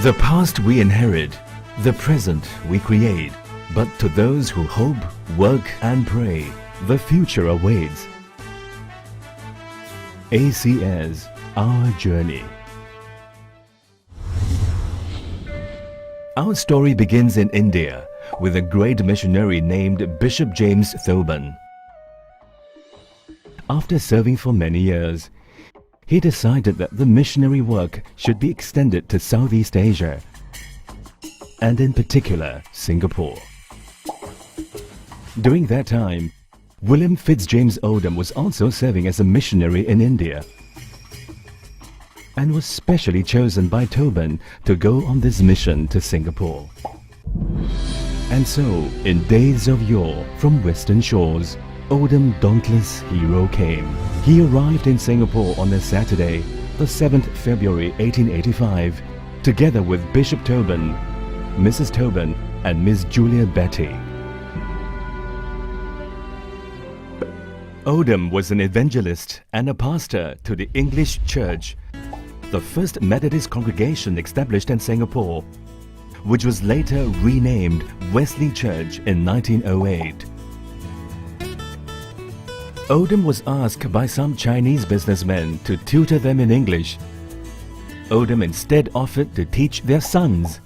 The past we inherit, the present we create. But to those who hope, work and pray, the future awaits. ACS, our journey. Our story begins in India with a great missionary named Bishop James Thoburn. After serving for many years, he decided that the missionary work should be extended to Southeast Asia, and in particular Singapore. During that time, William Fitzjames Odom was also serving as a missionary in India and was specially chosen by Thoburn to go on this mission to Singapore. And so, in days of yore, from western shores, Odom dauntless hero came. He arrived in Singapore on a Saturday, the 7th February 1885, together with Bishop Thoburn, Mrs. Thoburn and Miss Julia Betty. Odom was an evangelist and a pastor to the English Church, the first Methodist congregation established in Singapore, which was later renamed Wesley Church in 1908. Odom was asked by some Chinese businessmen to tutor them in English. Odom instead offered to teach their sons.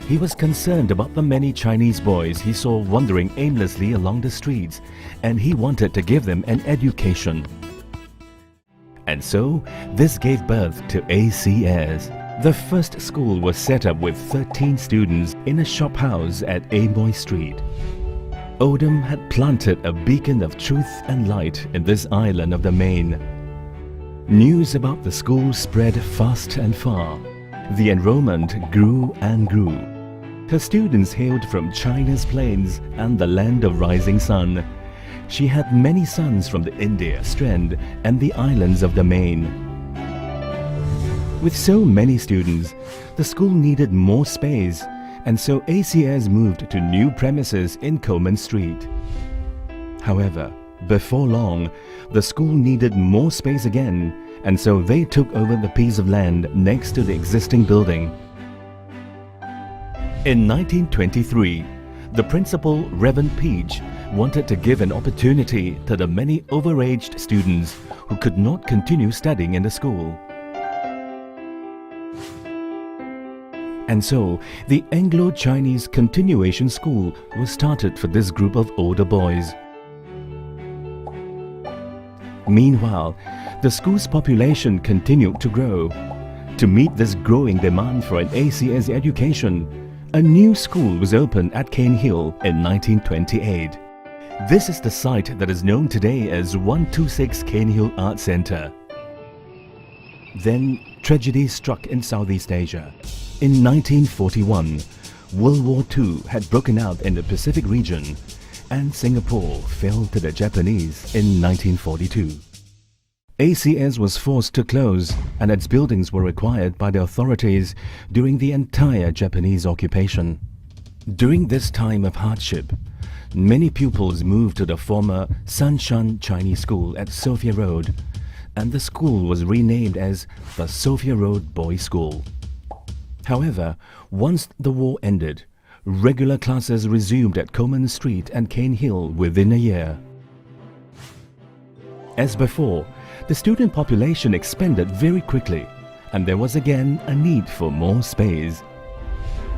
He was concerned about the many Chinese boys he saw wandering aimlessly along the streets, and he wanted to give them an education. And so, this gave birth to ACS. The first school was set up with 13 students in a shop house at Amoy Street. Odom had planted a beacon of truth and light in this island of the Main. News about the school spread fast and far. The enrollment grew and grew. Her students hailed from China's plains and the land of rising sun. She had many sons from the India Strand and the islands of the Main. With so many students, the school needed more space, and so ACS moved to new premises in Coleman Street. However, before long, the school needed more space again, and so they took over the piece of land next to the existing building. In 1923, the principal, Reverend Peach, wanted to give an opportunity to the many overaged students who could not continue studying in the school. And so, the Anglo-Chinese Continuation School was started for this group of older boys. Meanwhile, the school's population continued to grow. To meet this growing demand for an ACS education, a new school was opened at Cane Hill in 1928. This is the site that is known today as 126 Cane Hill Art Centre. Then, tragedy struck in Southeast Asia. In 1941, World War II had broken out in the Pacific region, and Singapore fell to the Japanese in 1942. ACS was forced to close, and its buildings were acquired by the authorities during the entire Japanese occupation. During this time of hardship, many pupils moved to the former Sanshan Chinese School at Sophia Road, and the school was renamed as the Sophia Road Boys' School. However, once the war ended, regular classes resumed at Coleman Street and Cane Hill within a year. As before, the student population expanded very quickly, and there was again a need for more space.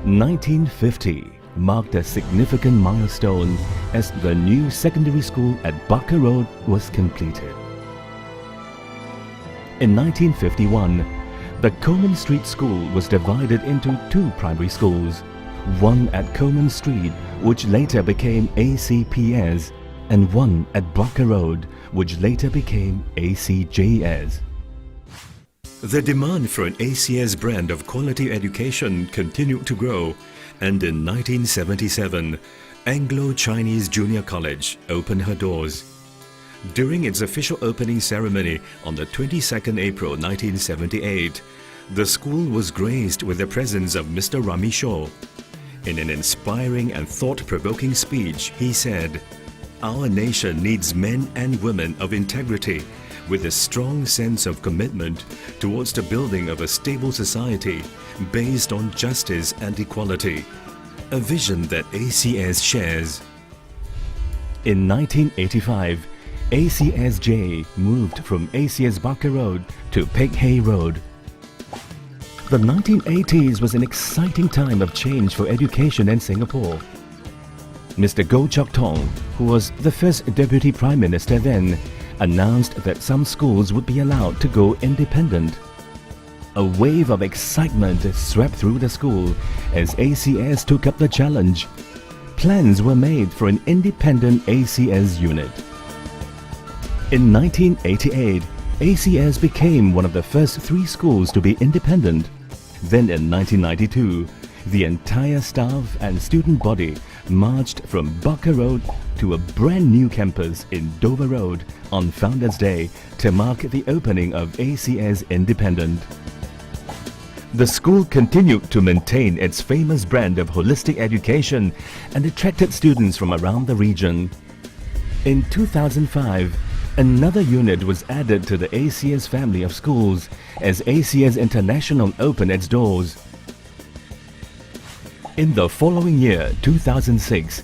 1950 marked a significant milestone as the new secondary school at Barker Road was completed. In 1951, the Coleman Street School was divided into two primary schools, one at Coleman Street, which later became ACPS, and one at Barker Road, which later became ACJS. The demand for an ACS brand of quality education continued to grow, and in 1977, Anglo-Chinese Junior College opened her doors. During its official opening ceremony on the 22nd April 1978, the school was graced with the presence of Mr. Rami Shaw. In an inspiring and thought-provoking speech, he said, "Our nation needs men and women of integrity with a strong sense of commitment towards the building of a stable society based on justice and equality, a vision that ACS shares. In 1985, ACSJ moved from ACS Barker Road to Peck Hay Road. The 1980s was an exciting time of change for education in Singapore. Mr. Goh Chok Tong, who was the first Deputy Prime Minister then, announced that some schools would be allowed to go independent. A wave of excitement swept through the school as ACS took up the challenge. Plans were made for an independent ACS unit. In 1988, ACS became one of the first 3 schools to be independent. Then in 1992, the entire staff and student body marched from Barker Road to a brand new campus in Dover Road on Founders Day to mark the opening of ACS Independent. The school continued to maintain its famous brand of holistic education and attracted students from around the region. In 2005, another unit was added to the ACS family of schools as ACS International opened its doors. In the following year, 2006,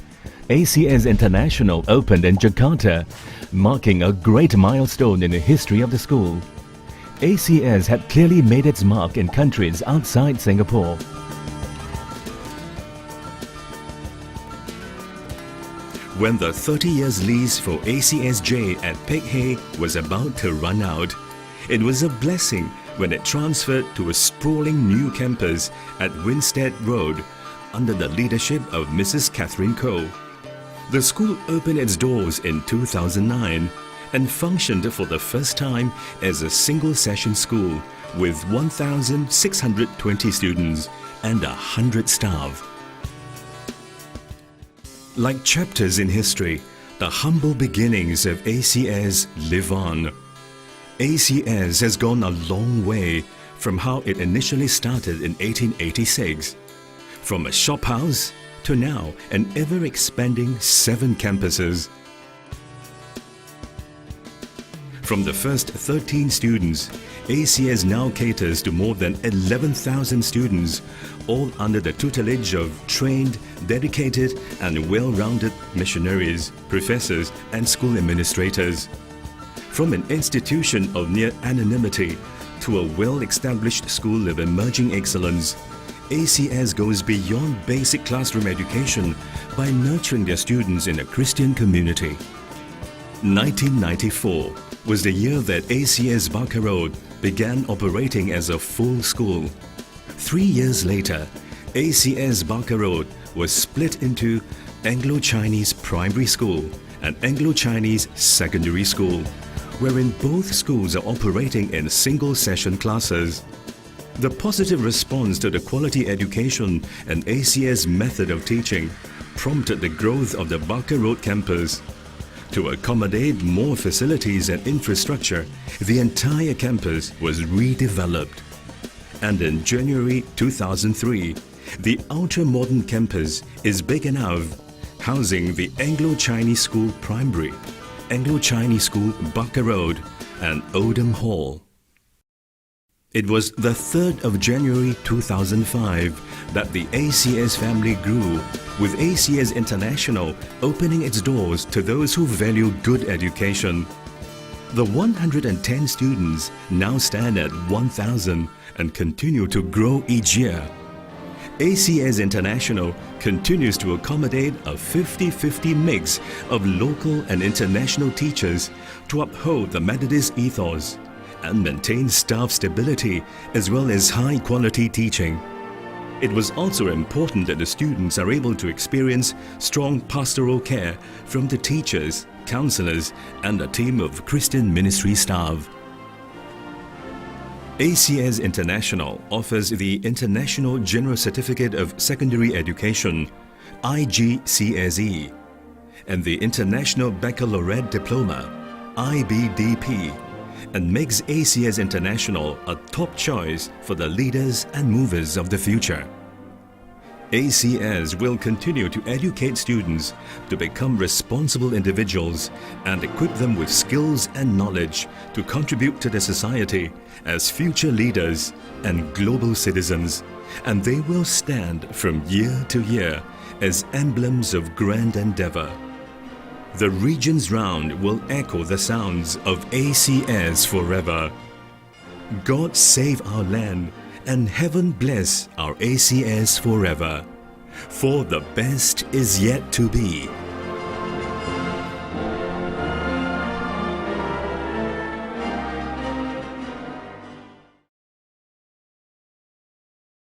ACS International opened in Jakarta, marking a great milestone in the history of the school. ACS had clearly made its mark in countries outside Singapore. When the 30 years lease for ACSJ at Peck Hay was about to run out, it was a blessing when it transferred to a sprawling new campus at Winstead Road under the leadership of Mrs. Catherine Koh. The school opened its doors in 2009 and functioned for the first time as a single-session school with 1,620 students and 100 staff. Like chapters in history, the humble beginnings of ACS live on. ACS has gone a long way from how it initially started in 1886. From a shop house to now an ever-expanding 7 campuses. From the first 13 students, ACS now caters to more than 11,000 students, all under the tutelage of trained, dedicated and well-rounded missionaries, professors and school administrators. From an institution of near anonymity to a well-established school of emerging excellence, ACS goes beyond basic classroom education by nurturing their students in a Christian community. 1994 was the year that ACS Barker Road began operating as a full school. 3 years later, ACS Barker Road was split into Anglo-Chinese Primary School and Anglo-Chinese Secondary School, wherein both schools are operating in single-session classes. The positive response to the quality education and ACS method of teaching prompted the growth of the Barker Road campus. To accommodate more facilities and infrastructure, the entire campus was redeveloped. And in January 2003, the ultra-modern campus is big enough, housing the Anglo-Chinese School Primary, Anglo-Chinese School Barker Road and Oldham Hall. It was the 3rd of January 2005 that the ACS family grew, with ACS International opening its doors to those who value good education. The 110 students now stand at 1,000 and continue to grow each year. ACS International continues to accommodate a 50-50 mix of local and international teachers to uphold the Methodist ethos and maintain staff stability as well as high-quality teaching. It was also important that the students are able to experience strong pastoral care from the teachers, counselors and a team of Christian ministry staff. ACS International offers the International General Certificate of Secondary Education, IGCSE, and the International Baccalaureate Diploma, IBDP, and makes ACS International a top choice for the leaders and movers of the future. ACS will continue to educate students to become responsible individuals and equip them with skills and knowledge to contribute to the society as future leaders and global citizens, and they will stand from year to year as emblems of grand endeavor. The regions round will echo the sounds of ACS forever. God save our land, and heaven bless our ACS forever. For the best is yet to be.